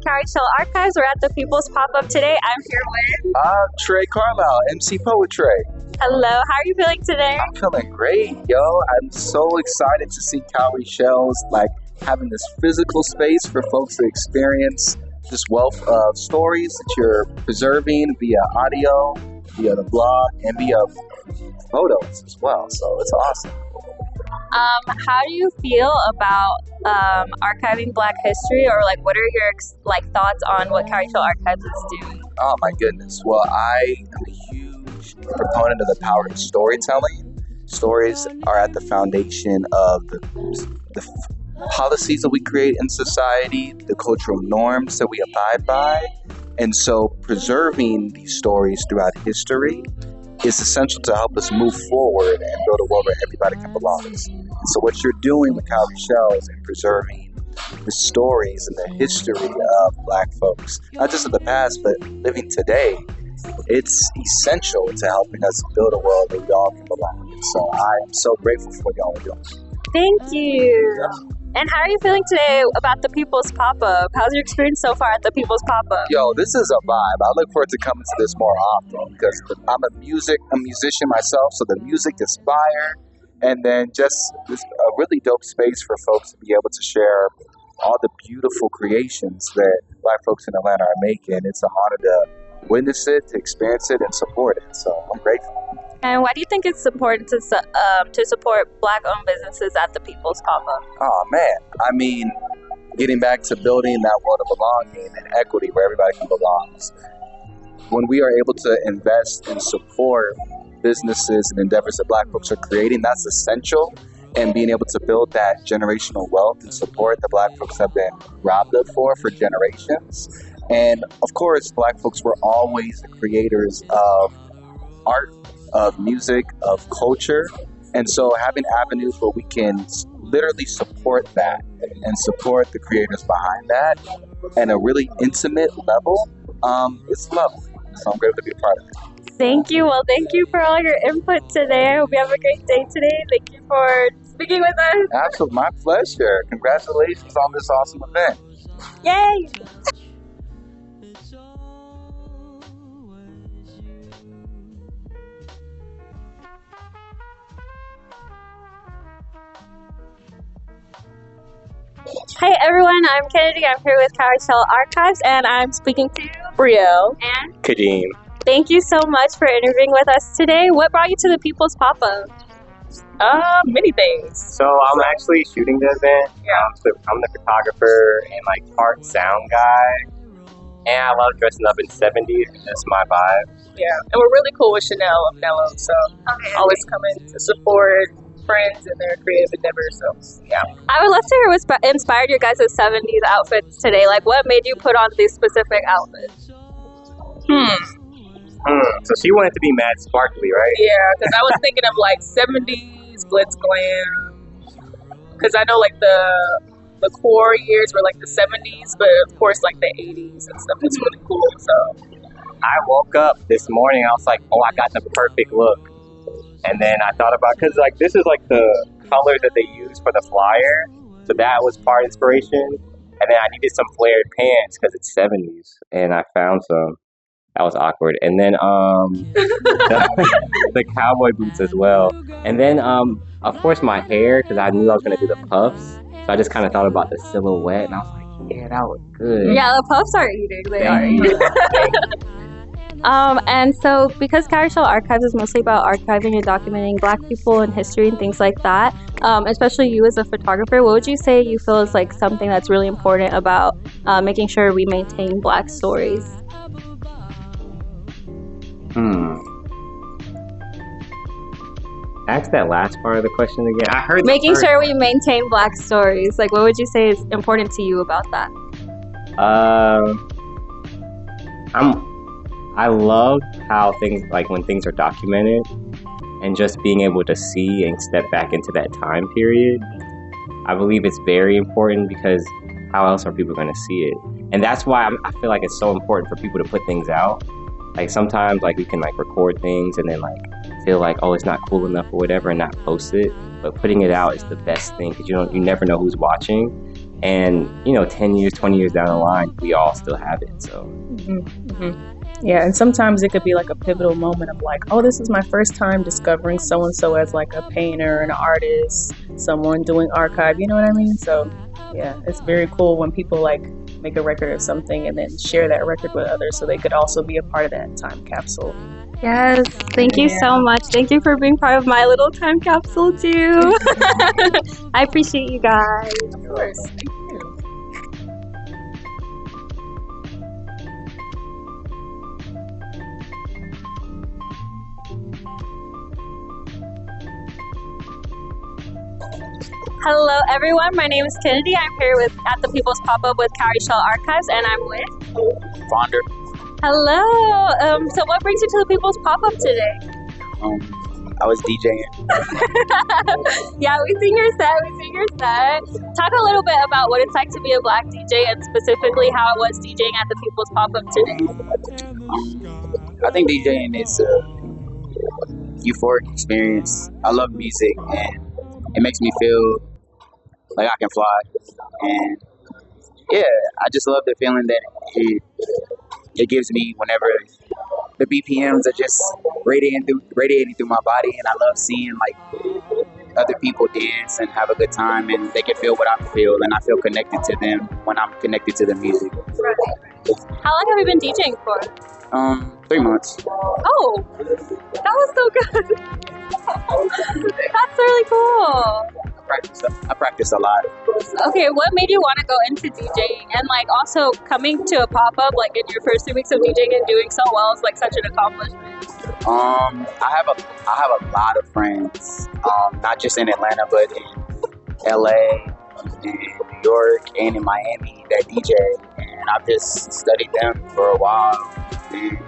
Cowrie Shell Archives. We're at the People's Pop-Up today. I'm here with... Trey Carlisle, MC Poetry. Hello, how are you feeling today? I'm feeling great, yo. I'm so excited to see Cowrie Shells, having this physical space for folks to experience this wealth of stories that you're preserving via audio, via the blog, and via photos as well. So it's awesome. How do you feel about archiving Black history, or what are your thoughts on what Cowrie Shell Archives is doing? Oh my goodness. Well, I am a huge proponent of the power of storytelling. Stories are at the foundation of the policies that we create in society, the cultural norms that we abide by. And so preserving these stories throughout history is essential to help us move forward and build a world where everybody can belong. And so what you're doing with Cowrie Shells and preserving the stories and the history of Black folks, not just of the past, but living today, it's essential to helping us build a world where we all can belong. And so I am so grateful for y'all doing. Thank you. Yeah. And how are you feeling today about the People's Pop-Up? How's your experience so far at the People's Pop-Up? Yo, this is a vibe. I look forward to coming to this more often because I'm a musician myself, so the music is fire. And then just this a really dope space for folks to be able to share all the beautiful creations that Black folks in Atlanta are making. It's an honor to witness it, to experience it, and support it. So I'm grateful. And why do you think it's important to support Black-owned businesses at the People's Pop-Up? Oh, man. I mean, getting back to building that world of belonging and equity where everybody can belong. When we are able to invest and support businesses and endeavors that Black folks are creating, that's essential. And being able to build that generational wealth and support that Black folks have been robbed of for generations. And, of course, Black folks were always the creators of art, of music, of culture. And so having avenues where we can literally support that and support the creators behind that at a really intimate level, it's lovely. So I'm grateful to be a part of it. Thank you. Well, thank you for all your input today. I hope you have a great day today. Thank you for speaking with us. Absolutely. My pleasure. Congratulations on this awesome event. Yay! Hi everyone, I'm Kennedy. I'm here with Cowrie Shell Archives and I'm speaking to Brielle and Kadeem. Thank you so much for interviewing with us today. What brought you to the People's Pop-Up? Many things. So I'm actually shooting the event. Yeah. I'm the photographer and part sound guy. And I love dressing up in 70s. That's my vibe. Yeah, and we're really cool with Chanel of Nello, so always coming to support friends and their creative endeavors. So yeah. I would love to hear what inspired your guys' 70s outfits today. What made you put on these specific outfits? So she wanted to be mad sparkly, right? Yeah, because I was thinking of 70s glitz glam. Because I know the core years were the 70s, but of course the 80s and stuff. It's really cool. So I woke up this morning, I was like, oh, I got the perfect look. And then I thought about, because this is the colors that they use for the flyer. So that was part inspiration. And then I needed some flared pants because it's 70s. And I found some. That was awkward. And then the cowboy boots as well. And then, of course, my hair, because I knew I was going to do the puffs. So I just kind of thought about the silhouette. And I was like, yeah, that was good. Yeah, the puffs are eating. They are eating. And so because Cowrie Shell Archives is mostly about archiving and documenting Black people and history and things like that, especially you as a photographer, what would you say you feel is something that's really important about making sure we maintain Black stories? Ask that last part of the question again. I heard making sure we maintain Black stories. What would you say is important to you about that? I love how things when things are documented and just being able to see and step back into that time period. I believe it's very important because how else are people going to see it? And that's why I feel it's so important for people to put things out. Sometimes we can record things and then feel oh, it's not cool enough or whatever and not post it. But putting it out is the best thing because you never know who's watching. And 10 years, 20 years down the line, we all still have it. So yeah, and sometimes it could be like a pivotal moment of like, oh, this is my first time discovering so and so as like a painter, an artist, someone doing archive, you know what I mean? So yeah, it's very cool when people like make a record of something and then share that record with others so they could also be a part of that time capsule. Yes, thank you so much. Thank you for being part of my little time capsule too. I appreciate you guys. Of course. Thank you. Hello everyone, my name is Kennedy. I'm here at the People's Pop-Up with Cowrie Shell Archives, and I'm with Fonder. Hello. So what brings you to the People's Pop-Up today? I was DJing. Yeah, we seen your set. Talk a little bit about what it's like to be a Black DJ, and specifically how it was DJing at the People's Pop-Up today. I think DJing is a euphoric experience. I love music, and it makes me feel like I can fly. And yeah, I just love the feeling that it gives me whenever the BPMs are just radiating through my body, and I love seeing like other people dance and have a good time, and they can feel what I feel, and I feel connected to them when I'm connected to the music. How long have you been DJing for? 3 months. Oh, that was so good. That's really cool. I practice a lot. Okay, what made you want to go into DJing, and like also coming to a pop-up like in your first 2 weeks of DJing and doing so well is like such an accomplishment? I have a lot of friends, not just in Atlanta but in LA, in New York, and in Miami that DJ, and I've just studied them for a while. And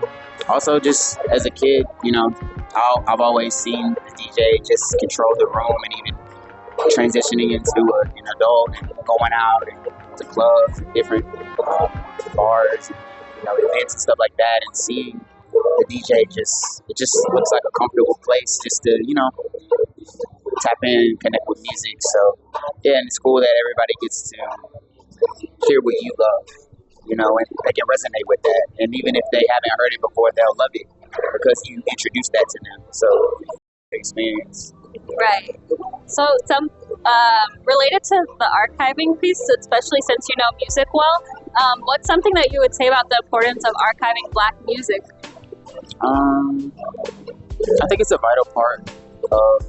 also, just as a kid, I've always seen the DJ just control the room, and even transitioning into an adult and going out and to clubs and different bars and events and stuff like that, and seeing the DJ it just looks like a comfortable place just to tap in, connect with music. So yeah, and it's cool that everybody gets to hear what you love, and they can resonate with that, and even if they haven't heard it before, they'll love it because you introduced that to them. So experience. Right. So some related to the archiving piece, especially since you know music well, what's something that you would say about the importance of archiving Black music? I think it's a vital part of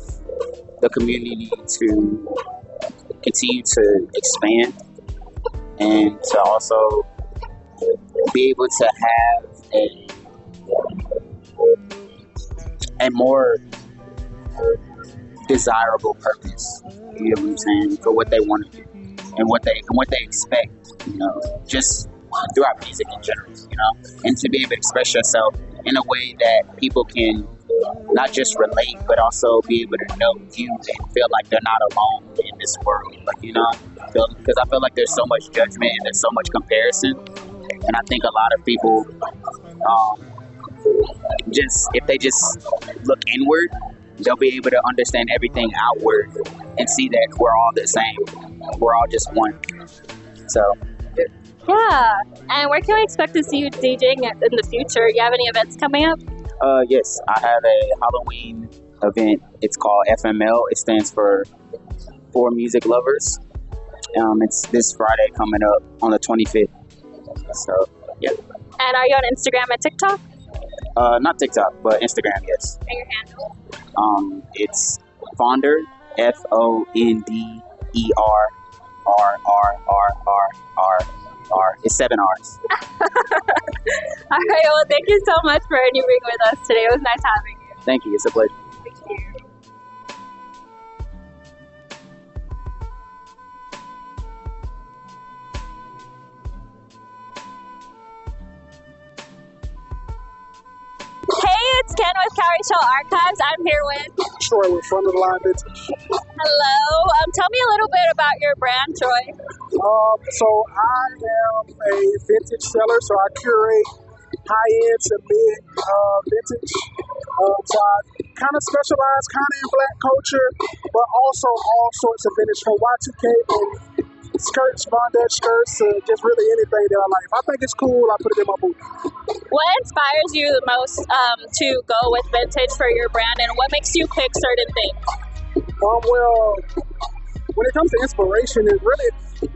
the community to continue to expand, and to also be able to have a more desirable purpose, you know what I'm saying, for what they want to do and what they expect, just throughout music in general, and to be able to express yourself in a way that people can not just relate, but also be able to know you and feel like they're not alone in this world, because I feel like there's so much judgment and there's so much comparison, and I think a lot of people, if they just look inward, they'll be able to understand everything outward and see that we're all the same. We're all just one. So, yeah. And where can we expect to see you DJing in the future? You have any events coming up? Yes, I have a Halloween event. It's called FML. It stands for Music Lovers. It's this Friday coming up on the 25th. So, yeah. And are you on Instagram and TikTok? Not TikTok, but Instagram, yes. And your handle? It's Fonder, FONDERRRRRR. It's 7 R's. All right, well, thank you so much for being with us today. It was nice having you. Thank you. It's a pleasure. Thank you. Hey, it's Ken with Cowrie Shell Archives. I'm here with Troy with frontofthelinevntg. Hello. Tell me a little bit about your brand, Troy. So I am a vintage seller, so I curate high-end to mid vintage. So I kind of specialize in Black culture, but also all sorts of vintage from Y2K and skirts, bondage skirts, just really anything that I like. If I think it's cool, I put it in my booth. What inspires you the most to go with vintage for your brand, and what makes you pick certain things? Well, when it comes to inspiration, it really,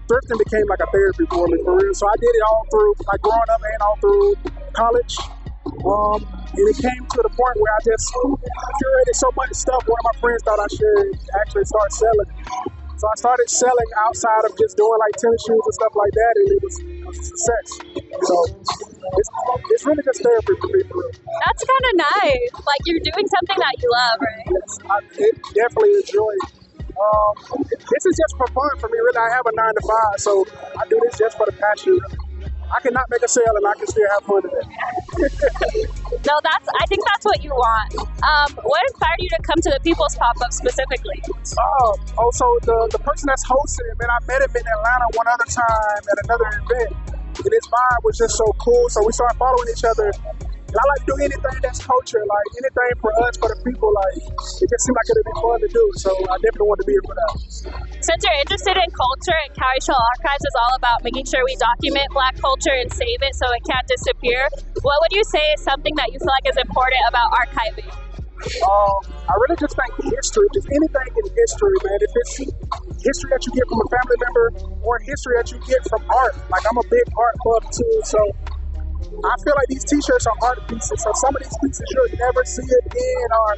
thrifting became like a therapy for me, for real. So I did it all through, like growing up and all through college. And it came to the point where I just curated so much stuff, one of my friends thought I should actually start selling. So I started selling outside of just doing like tennis shoes and stuff like that, and it was a success. So it's really just therapy for me, for real. That's kind of nice. Like, you're doing something that you love, right? Yes, I definitely enjoy it. This is just for fun for me, really. I have a 9 to 5, so I do this just for the passion. I cannot make a sale and I can still have fun with it. No, I think that's what you want. What inspired you to come to the People's Pop-Up specifically? So the person that's hosting it, man, I met him in Atlanta one other time at another event. And his vibe was just so cool. So we started following each other. And I like to do anything that's culture, like anything for us, for the people. Like, it just seemed like it'd be fun to do. So I definitely want to be here for that. Since you're interested in culture, and Cowrie Shell Archives is all about making sure we document Black culture and save it so it can't disappear, what would you say is something that you feel like is important about archiving? I really just think history, just anything in history, man. If it's history that you get from a family member or history that you get from art, like I'm a big art buff too, so I feel like these t-shirts are art pieces, so some of these pieces you'll never see again, or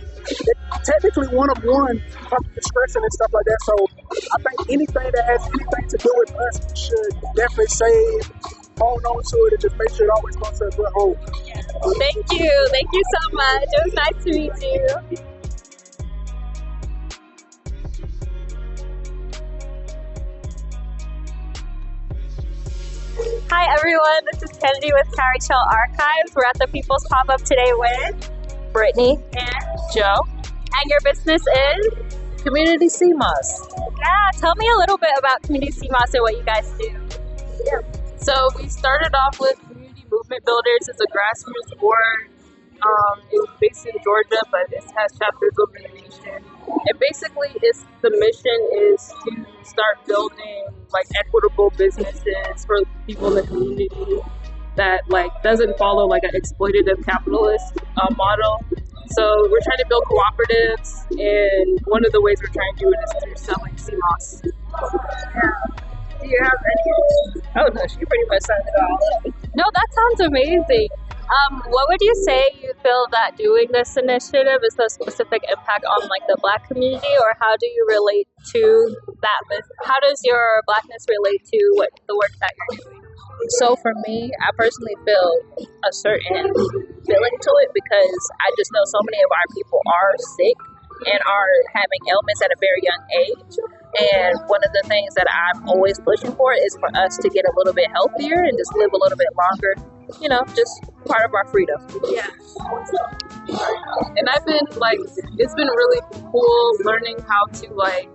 technically one of one public expression and stuff like that. So I think anything that has anything to do with us should definitely save, hold on to it, and just make sure it always goes to a good home. Thank you so much. It was nice to meet you. Hi everyone, this is Kennedy with Cowrie Shell Archives. We're at the People's Pop-Up today with Brittany and Jo. And your business is? communityseamoss. Yeah, tell me a little bit about communityseamoss and what you guys do. So we started off with Community Movement Builders. It's a grassroots board. It's based in Georgia, but it has chapters over the nation. And basically, the mission is to start building like equitable businesses for people in the community that like doesn't follow like an exploitative capitalist model. So we're trying to build cooperatives, and one of the ways we're trying to do it is through selling CMOS. Do you have any? Oh no, she pretty much summed it all up. No, that sounds amazing. What would you say you feel that doing this initiative is the specific impact on like the Black community, or how do you relate to that? How does your Blackness relate to the work that you're doing? So for me, I personally feel a certain feeling to it because I just know so many of our people are sick and are having ailments at a very young age. And one of the things that I'm always pushing for is for us to get a little bit healthier and just live a little bit longer, you know, just part of our freedom. Yeah. And I've been like, it's been really cool learning how to like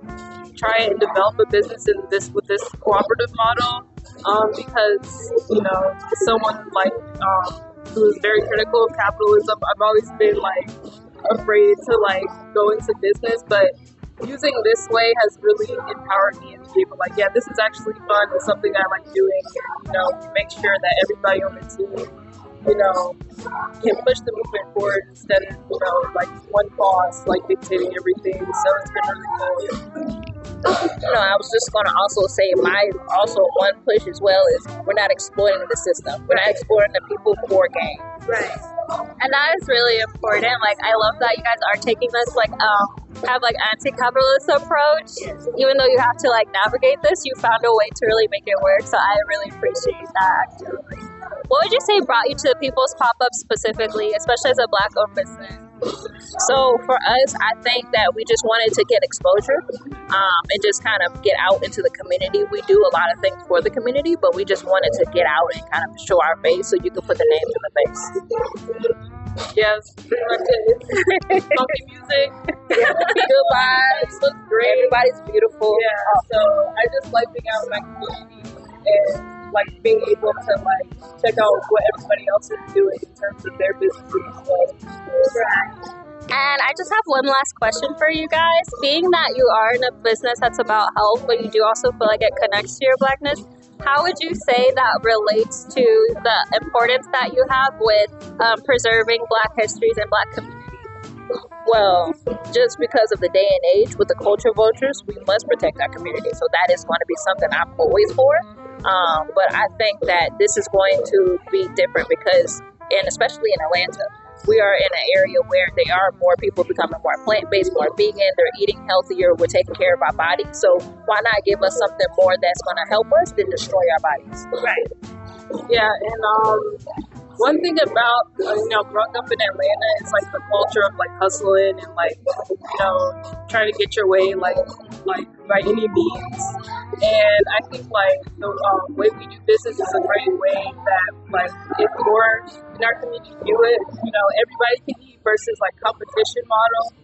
try and develop a business with this cooperative model, because, you know, as someone like who's very critical of capitalism, I've always been like afraid to like go into business, but using this way has really empowered me and be able like, yeah, this is actually fun. It's something I like doing, and, you know, make sure that everybody on the team, you know, can push the movement forward instead of, you know, like one boss like dictating everything. So it's been really cool. You know, I was just going to also say one push as well is we're not exploiting the system. We're not exploiting the people for gain. Right. And that is really important. Like, I love that you guys are taking this, like, have, like, anti-capitalist approach. Even though you have to, like, navigate this, you found a way to really make it work. So I really appreciate that. What would you say brought you to the People's Pop-Up specifically, especially as a Black-owned business? So for us, I think that we just wanted to get exposure and just kind of get out into the community. We do a lot of things for the community, but we just wanted to get out and kind of show our face so you could put the name to the face. Yes, pretty much it. Funky music, Good vibes, looks great. everybody's beautiful. Yeah, so I just like being out in my community and like being able to like check out what everybody else is doing in terms of their businesses. So, And I just have one last question for you guys. Being that you are in a business that's about health, but you do also feel like it connects to your Blackness, how would you say that relates to the importance that you have with preserving Black histories and Black communities? Well, just because of the day and age with the culture vultures, we must protect our community. So that is going to be something I'm always for. But I think that this is going to be different because, and especially in Atlanta, we are in an area where there are more people becoming more plant-based, more vegan, they're eating healthier, we're taking care of our bodies. So why not give us something more that's going to help us than destroy our bodies? Right. Yeah, and one thing about growing up in Atlanta is like the culture of like hustling and like trying to get your way like by any means. And I think like the way we do business is a great way that like if more in our community do it, everybody can eat versus like competition model.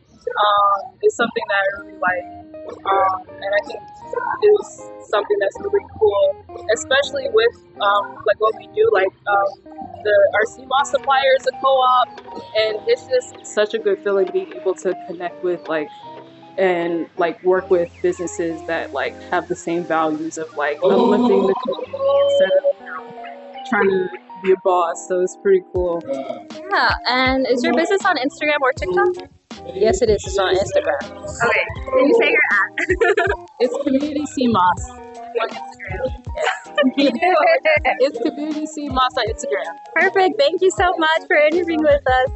Is something that I really like, and I think is something that's really cool, especially with like what we do, like our CMOS supplier is a co-op, and it's just such a good feeling being able to connect with and work with businesses that like have the same values of like uplifting the community instead of trying to be a boss. So it's pretty cool. Yeah, and is your business on Instagram or TikTok? Yes, it is. It's on Instagram. Okay, can you say your ad? It's Community CMOS on Instagram. It's Community CMOS on Instagram. Perfect. Thank you so much for interviewing with us.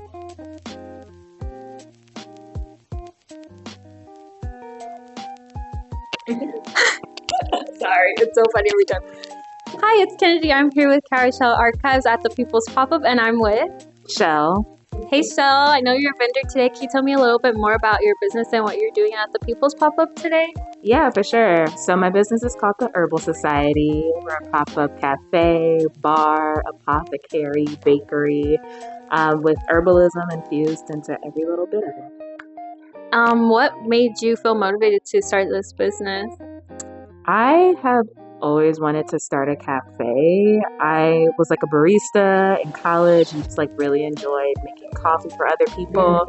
Sorry, it's so funny every time. Hi, it's Kennedy. I'm here with Cowrie Shell Archives at the People's Pop-Up, and I'm with Chelle. Hey, Chelle. I know you're a vendor today. Can you tell me a little bit more about your business and what you're doing at the People's Pop-Up today? Yeah, for sure. So my business is called the Herbal Society. We're a pop-up cafe, bar, apothecary, bakery, with herbalism infused into every little bit of it. What made you feel motivated to start this business? I have always wanted to start a cafe. I was like a barista in college and just like really enjoyed making coffee for other people.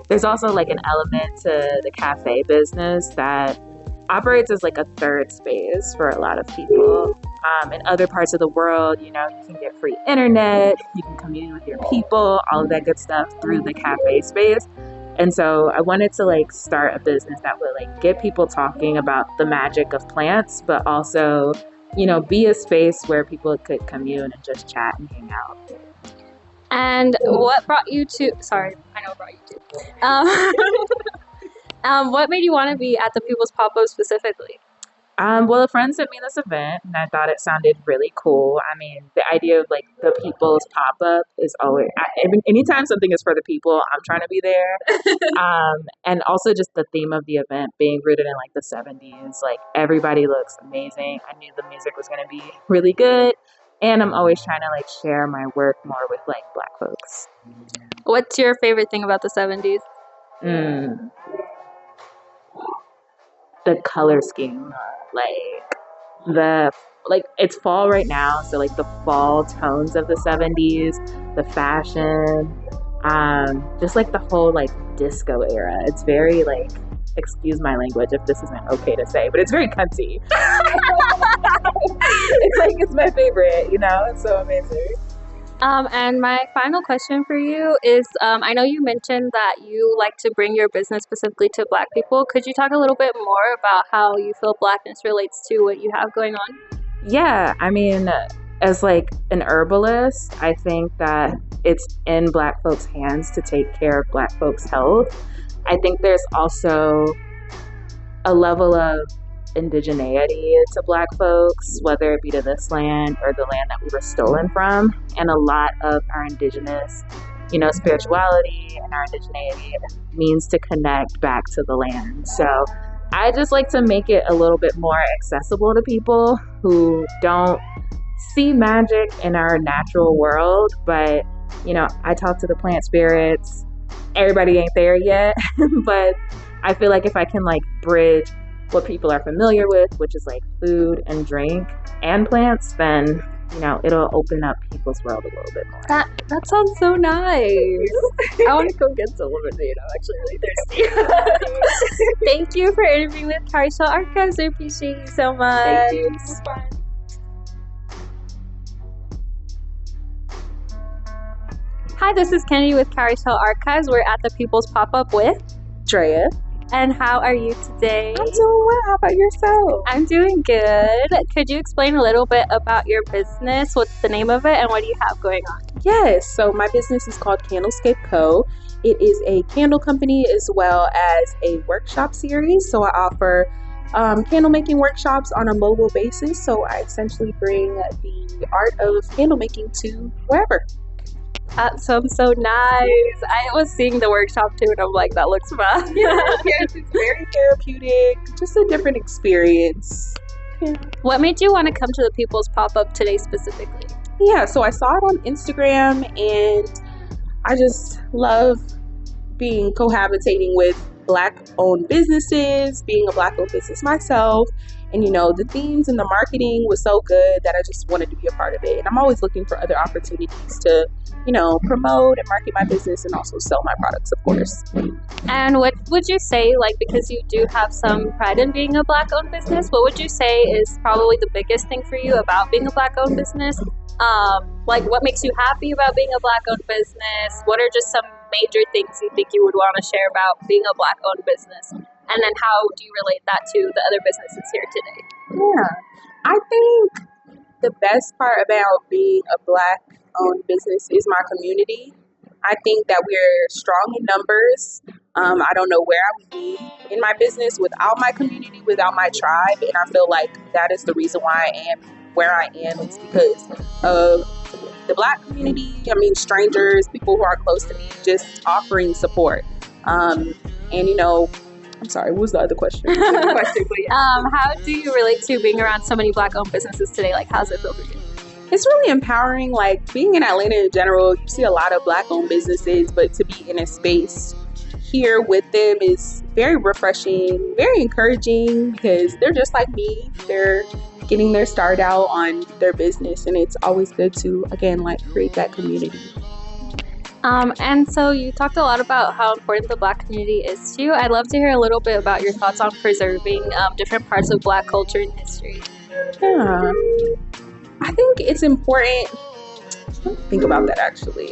There's also like an element to the cafe business that operates as like a third space for a lot of people. In other parts of the world, you can get free internet, you can commune with your people, all of that good stuff through the cafe space. And so I wanted to like start a business that would like get people talking about the magic of plants, but also, be a space where people could commune and just chat and hang out. And what brought you to, sorry, I know what brought you to. What made you want to be at the People's Pop-Up specifically? Well, a friend sent me this event and I thought it sounded really cool. I mean, the idea of like the People's Pop-Up is always, anytime something is for the people, I'm trying to be there. And also just the theme of the event being rooted in like the 70s, like everybody looks amazing. I knew the music was going to be really good. And I'm always trying to like share my work more with like Black folks. What's your favorite thing about the 70s? The color scheme, it's fall right now, so like the fall tones of the 70s, the fashion, just like the whole like disco era. It's very like, excuse my language if this isn't okay to say, but it's very cunty. It's my favorite, it's so amazing. And my final question for you is, I know you mentioned that you like to bring your business specifically to Black people. Could you talk a little bit more about how you feel Blackness relates to what you have going on? Yeah, I mean, as like an herbalist, I think that it's in Black folks' hands to take care of Black folks' health. I think there's also a level of indigeneity to Black folks, whether it be to this land or the land that we were stolen from. And a lot of our indigenous, spirituality and our indigeneity means to connect back to the land. So I just like to make it a little bit more accessible to people who don't see magic in our natural world. But, I talk to the plant spirits. Everybody ain't there yet, but I feel like if I can like bridge what people are familiar with, which is like food and drink and plants, then it'll open up people's world a little bit more. That sounds so nice. I want to go get some lemonade. I'm actually really thirsty. Thank you for interviewing with Cowrie Shell Archives. I appreciate you so much. Thank you. This was fun. Hi, this is Kennedy with Cowrie Shell Archives. We're at the People's Pop-Up with Drea. And how are you today? I'm doing well. How about yourself? I'm doing good. Could you explain a little bit about your business? What's the name of it and what do you have going on? Yes. So my business is called Candlescape Co. It is a candle company as well as a workshop series. So I offer candle making workshops on a mobile basis. So I essentially bring the art of candle making to wherever. That sounds so nice. I was seeing the workshop too, and I'm like, that looks fun. Yes, it's very therapeutic. Just a different experience. Yeah. What made you want to come to the People's Pop-Up today specifically? Yeah, so I saw it on Instagram, and I just love being cohabitating with Black-owned businesses, being a Black-owned business myself. And, the themes and the marketing was so good that I just wanted to be a part of it. And I'm always looking for other opportunities to, promote and market my business and also sell my products, of course. And what would you say, because you do have some pride in being a Black-owned business, what would you say is probably the biggest thing for you about being a Black-owned business? What makes you happy about being a Black-owned business? What are just some major things you think you would want to share about being a Black-owned business? And then how do you relate that to the other businesses here today? Yeah, I think the best part about being a Black-owned business is my community. I think that we're strong in numbers. I don't know where I would be in my business without my community, without my tribe. And I feel like that is the reason why I am where I am. It's because of the Black community. Strangers, people who are close to me, just offering support. I'm sorry, what was the other question? How do you relate to being around so many Black-owned businesses today? How does it feel for you? It's really empowering. Being in Atlanta in general, you see a lot of Black-owned businesses, but to be in a space here with them is very refreshing, very encouraging, because they're just like me. They're getting their start out on their business, and it's always good to, again, create that community. And so you talked a lot about how important the Black community is to you. I'd love to hear a little bit about your thoughts on preserving different parts of Black culture and history. Yeah, I think it's important. Think about that actually.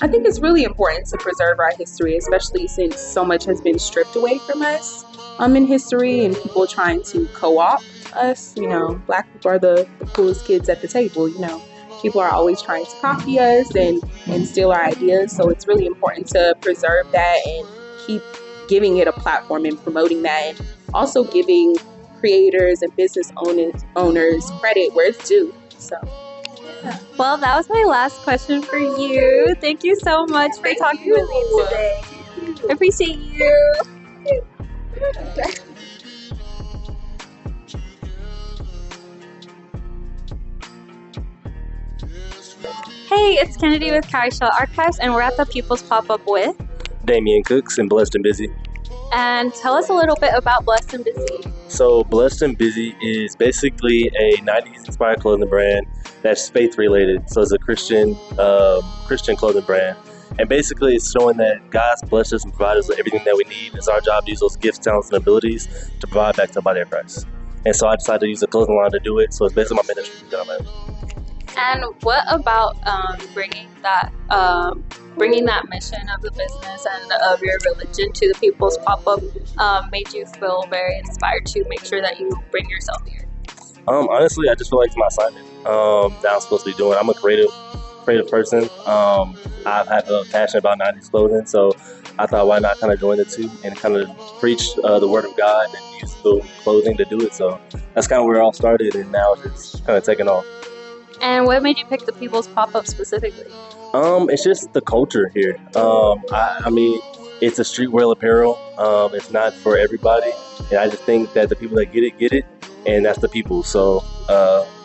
I think it's really important to preserve our history, especially since so much has been stripped away from us in history, and people trying to co-opt us. Black people are the coolest kids at the table. People are always trying to copy us and steal our ideas. So it's really important to preserve that and keep giving it a platform and promoting that, and also giving creators and business owners credit where it's due. So, yeah. Well, that was my last question for you. Thank you so much for talking with me today. I appreciate you. Hey, it's Kennedy with Cowrie Shell Archives, and we're at the People's Pop-Up with Damien Cooks and Blessed and Busy. And tell us a little bit about Blessed and Busy. So Blessed and Busy is basically a 90s inspired clothing brand that's faith related. So it's a Christian clothing brand. And basically it's showing that God's blessed us and provided us with everything that we need. It's our job to use those gifts, talents, and abilities to provide back to the body of Christ. And so I decided to use a clothing line to do it. So it's basically my ministry that I'm in. And what about bringing that mission of the business and of your religion to the People's Pop-Up made you feel very inspired to make sure that you bring yourself here? Honestly, I just feel like it's my assignment that I'm supposed to be doing. I'm a creative person. I've had a passion about 90s clothing, so I thought why not kind of join the two and kind of preach the word of God and use the clothing to do it. So that's kind of where it all started, and now it's just kind of taking off. And what made you pick the People's Pop-Up specifically? It's just the culture here. I mean, it's a streetwear apparel. It's not for everybody. And I just think that the people that get it, and that's the people. So,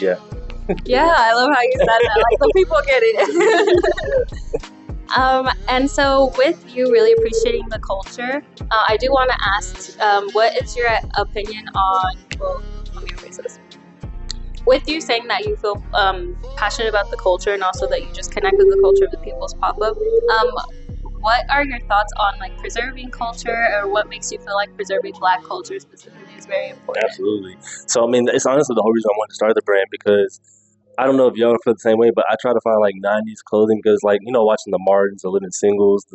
yeah. Yeah, I love how you said that. The people get it. And so with you really appreciating the culture, I do want to ask, what is your opinion on, well, let me erase this. with you saying that you feel passionate about the culture and also that you just connect with the culture of the People's Pop-Up, what are your thoughts on like preserving culture, or what makes you feel like preserving Black culture specifically is very important? Absolutely. So I mean, it's honestly the whole reason I wanted to start the brand, because I don't know if y'all feel the same way, but I try to find like 90s clothing, because like, you know, watching the Martins, the Living Singles,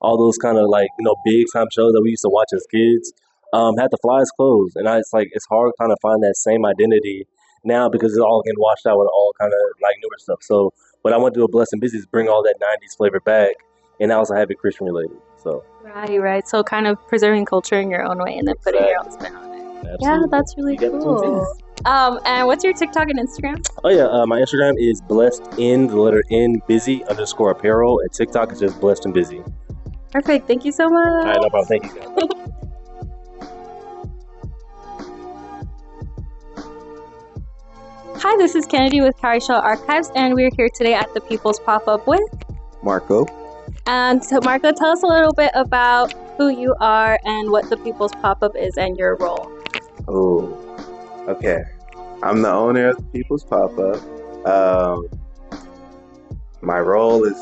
all those kind of like, you know, big time shows that we used to watch as kids, had the flyest clothes. And it's hard kind of find that same identity now, because it's all getting washed out with all kind of like newer stuff. So what I want to do with Blessed and Busy is bring all that 90s flavor back, and also have it Christian related. So Right. So kind of preserving culture in your own way and then putting your own spin on it. absolutely. Yeah, that's really cool. And what's your TikTok and Instagram? Oh yeah, my Instagram is blessed in the letter N busy _ apparel, and TikTok is just blessed and busy. Perfect. Thank you so much. All right, no problem. Thank you, guys. Hi, this is Kennedy with Cowrie Shell Archives, and we're here today at the People's Pop-Up with Marco. And so, Marco, tell us a little bit about who you are and what the People's Pop-Up is and your role. Oh, okay. I'm the owner of the People's Pop-Up. My role is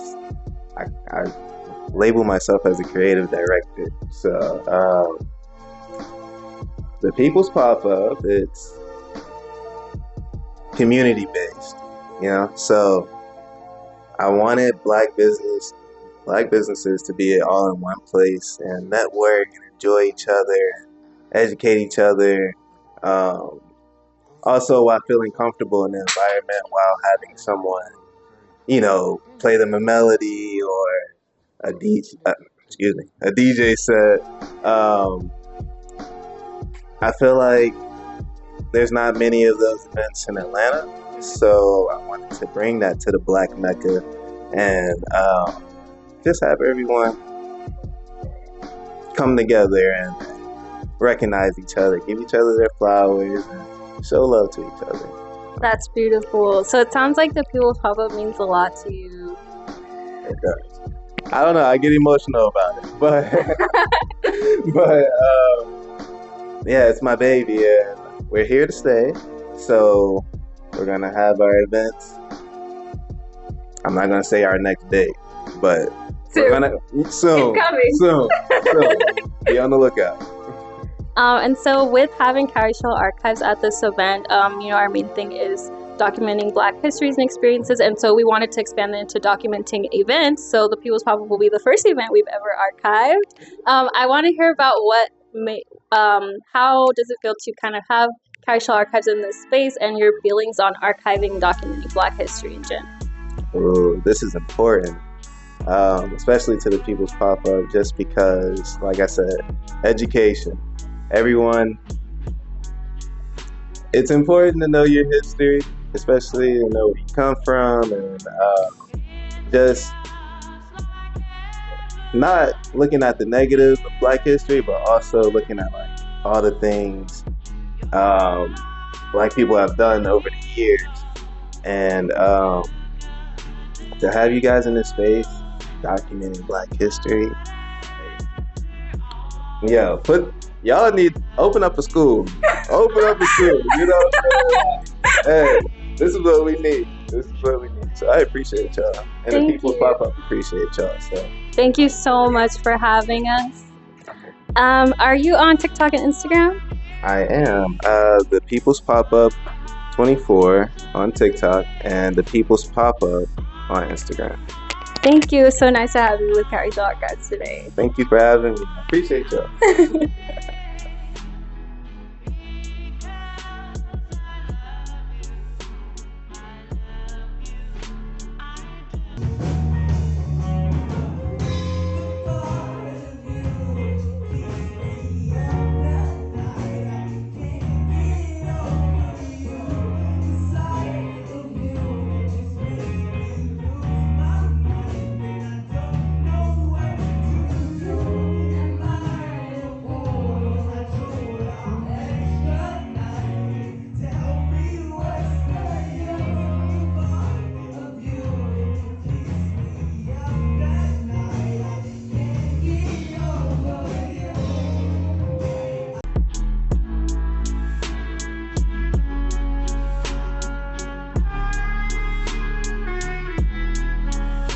I label myself as a creative director. So the People's Pop-Up, it's community based, you know. So I wanted black businesses to be all in one place and network and enjoy each other, educate each other, also while feeling comfortable in the environment, while having someone, you know, play them a melody or a DJ set. I feel like there's not many of those events in Atlanta, so I wanted to bring that to the Black Mecca and just have everyone come together and recognize each other, give each other their flowers, and show love to each other. That's beautiful. So it sounds like the People's Pop-Up means a lot to you. It does. I don't know, I get emotional about it, but yeah, it's my baby, and we're here to stay. So we're gonna have our events. I'm not gonna say our next date, but we're gonna soon. It's coming. Soon. Be on the lookout. And so with having Cowrie Shell Archives at this event, you know, our main thing is documenting Black histories and experiences, and so we wanted to expand it into documenting events. So the People's Pop-Up will be the first event we've ever archived. I want to hear about how does it feel to kind of have Cowrie Shell Archives in this space, and your feelings on archiving and documenting Black history in general. Ooh, this is important, especially to the People's Pop-Up, just because, like I said, education. Everyone, it's important to know your history, especially to know where you come from, and just not looking at the negatives of Black history, but also looking at like all the things Black people have done over the years. And to have you guys in this space documenting Black history, yeah, y'all need open up a school. Open up a school, you know what I'm saying? Hey, this is what we need. So I appreciate y'all. And the People's Pop-Up appreciate y'all. So thank you so much for having us. Are you on TikTok and Instagram? I am. The People's Pop-Up 24 on TikTok and the People's Pop-Up on Instagram. Thank you. It's so nice to have you with Cowrie Shell Archives today. Thank you for having me. Appreciate y'all.